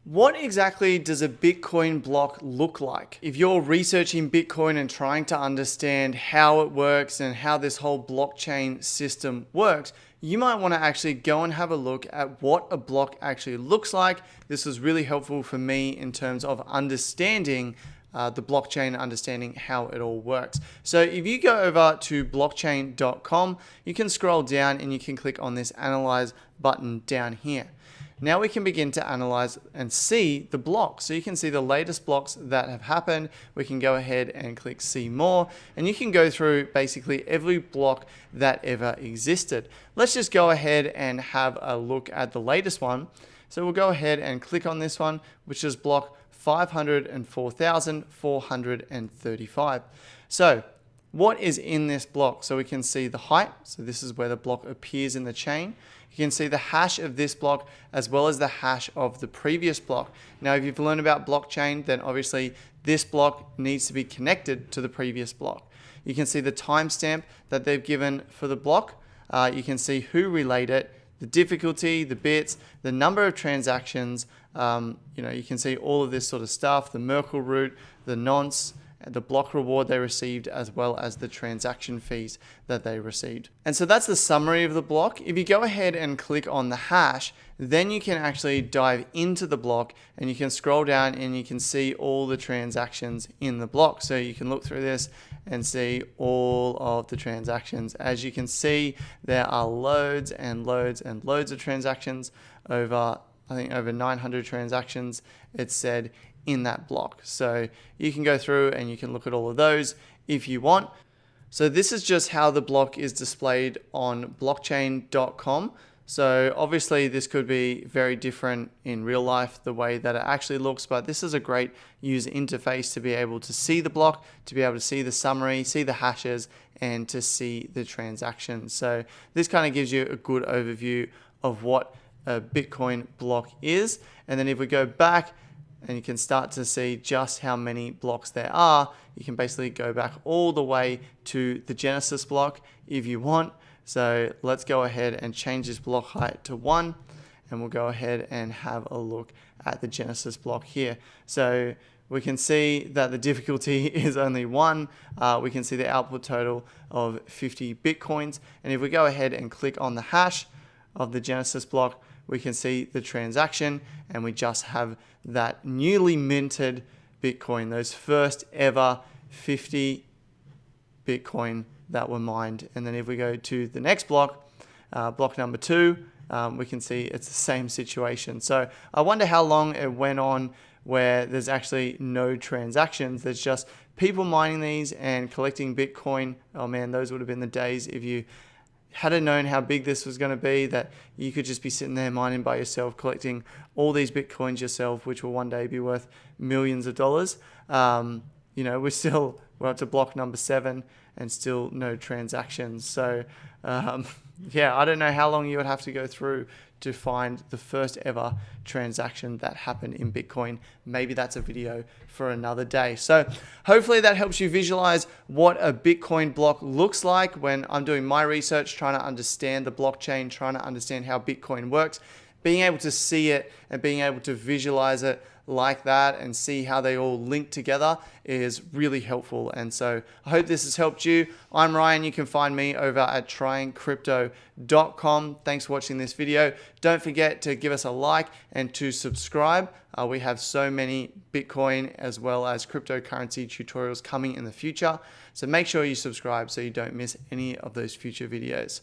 What exactly does a Bitcoin block look like? If you're researching Bitcoin and trying to understand how it works and how this whole blockchain system works, you might want to actually go and have a look at what a block actually looks like. This was really helpful for me in terms of understanding the blockchain, understanding how it all works. So if you go over to blockchain.com, you can scroll down and you can click on this analyze button down here. Now we can begin to analyze and see the blocks. So you can see the latest blocks that have happened. We can go ahead and click see more, and you can go through basically every block that ever existed. Let's just go ahead and have a look at the latest one. So we'll go ahead and click on this one, which is block 504,435. So what is in this block? So we can see the height. So this is where the block appears in the chain. You can see the hash of this block as well as the hash of the previous block. Now, if you've learned about blockchain, then obviously this block needs to be connected to the previous block. You can see the timestamp that they've given for the block. You can see who relayed it, the difficulty, the bits, the number of transactions. You can see all of this sort of stuff, the Merkle root, the nonce, the block reward they received, as well as the transaction fees that they received. And so that's the summary of the block. If you go ahead and click on the hash, then you can actually dive into the block and you can scroll down and you can see all the transactions in the block. So you can look through this and see all of the transactions. As you can see, there are loads and loads and loads of transactions, over 900 transactions, it's said, in that block. So you can go through and you can look at all of those if you want. So this is just how the block is displayed on blockchain.com. So obviously this could be very different in real life, the way that it actually looks, but this is a great user interface to be able to see the block, to be able to see the summary, see the hashes, and to see the transactions. So this kind of gives you a good overview of what a Bitcoin block is. And then if we go back, and you can start to see just how many blocks there are. You can basically go back all the way to the Genesis block if you want. So let's go ahead and change this block height to 1, and we'll go ahead and have a look at the Genesis block here. So we can see that the difficulty is only 1. We can see the output total of 50 Bitcoins. And if we go ahead and click on the hash of the Genesis block, we can see the transaction, and we just have that newly minted Bitcoin, those first ever 50 Bitcoin that were mined. And then if we go to the next block, block number 2, we can see it's the same situation. So I wonder how long it went on where there's actually no transactions. There's just people mining these and collecting Bitcoin. Oh man, those would have been the days if you had known how big this was going to be, that you could just be sitting there mining by yourself, collecting all these Bitcoins yourself, which will one day be worth millions of dollars. We're up to block number 7 and still no transactions. So yeah, I don't know how long you would have to go through to find the first ever transaction that happened in Bitcoin. Maybe that's a video for another day. So hopefully that helps you visualize what a Bitcoin block looks like when I'm doing my research, trying to understand the blockchain, trying to understand how Bitcoin works. Being able to see it and being able to visualize it like that and see how they all link together is really helpful. And so I hope this has helped you. I'm Ryan. You can find me over at tryingcrypto.com. Thanks for watching this video. Don't forget to give us a like and to subscribe. We have so many Bitcoin as well as cryptocurrency tutorials coming in the future. So make sure you subscribe so you don't miss any of those future videos.